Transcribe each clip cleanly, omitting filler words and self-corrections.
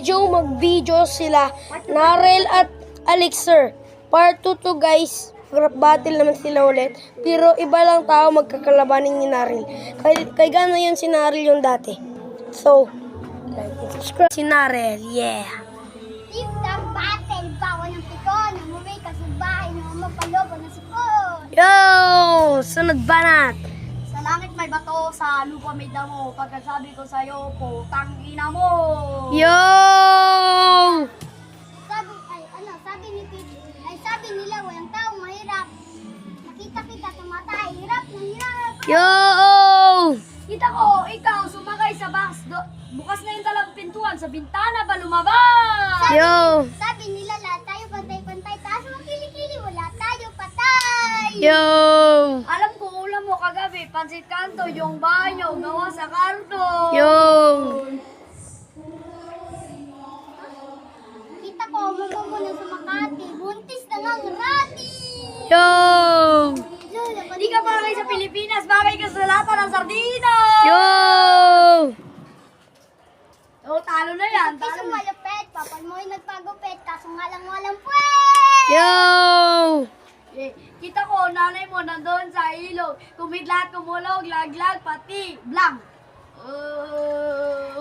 mag-video sila. Narel at Elixir. Part 2 to guys. Rap battle naman sila ulit. Pero iba lang tao magkakalabanin ni Narel. Kay gano yun si Narel yung dati. So, like and subscribe. Si Narel, yeah. If the battle, bawa ng pikon, umuwi ka sa bahay na mapalobo na sipon. Yo! Sunod banat. Sa langit may bato, sa lupa may damo. Pagkasabi ko sa'yo, putang ina mo. Yo! Sabi nila walang taong mahirap. Nakita kita tumatay, hirap ng hirap. Yo! Kita ko, ikaw sumakay sa bus. Bukas na yung dalang pintuan, sa bintana ba lumabas? Yo! Sabi nila lahat tayo pantay-pantay, taas mo kilikili, wala tayo patay. Yo! Alam ko, ulam mo kagabi, pansit kanto, yung banyo, gawa sa karto. Yo! Kita ko, mamamuna sa Makati, buntis na ngang rati. Yo! Hindi ka bagay sa Pilipinas, bagay ka sa lata ng sardina. Yo! Oh, talo na yan, Buntis talo ang na. malupet, papal mo yung nagpagupit, kaso nga lang walang puwet. Yo! Eh, kita ko, nanay mo nandun sa ilog. Kumidlat, kumulog, laglag, pati, blank.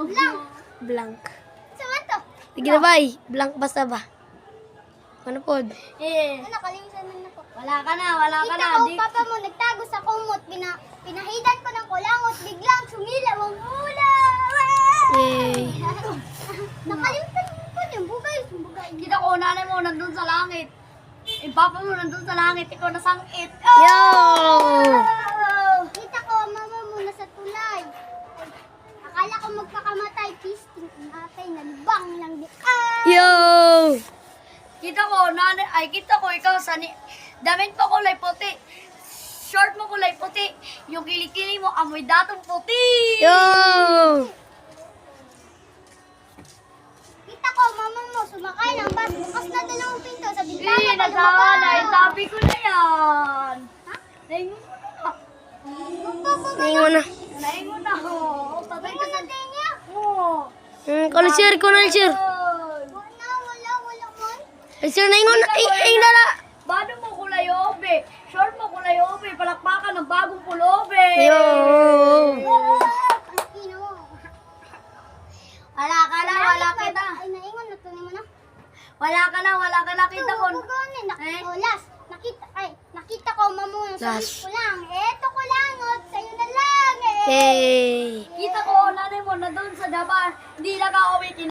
Blank. Blank. Sama to. Sige na bay. Blank basta ba? Ano pod? Nakalimutan na ako. Wala ka na, wala ka Kita na. ko, papa mo nagtago sa kumot, pinahidan ko ng kulangot, biglang sumilaw ang ulan. Yay! Nakalimutan ko yung bugay. Kita ko, nanay mo nandun sa langit. Yung papa mo nandun sa langit, ikaw nasangit. Yo! Kita ko, mama mo nasa tulay. Akala ko magpakamatay, pisting ang atay, nalibang lang di. Yo! Kita ko, nanay, ay kita ko, ikaw damit mo kulay puti. Short mo kulay puti. Yung kilikili mo, amoy datong puti. Yo! Kita ko, mama mo sumakay ng bus, bukas na dalawang pinto sa bintana Eh, pa nasanay. lumabas. Sabi ko na yan. Ha? Naingon mo na. Ngayon na. Naingon na. Oh, tatay ka sa... niya. Oh. Kalisir ko na, sir. Wala man. Sir, naingon na. Ay, nala. Bado mo kulay obe. Short mo kulay obe. Palakpakan ng bagong pulobe. Yo! Ang ino mo. Wala ka na, wala kita. Ay, naingon na tuloy mo na. Wala ka na. Kita ko. Last. Nakita ko, mamunang sa Last. ko lang. Eto ko lang, sa'yo na lang. Yay! Kita ko, nanay mo na doon sa Japan. Hindi na ka uwi.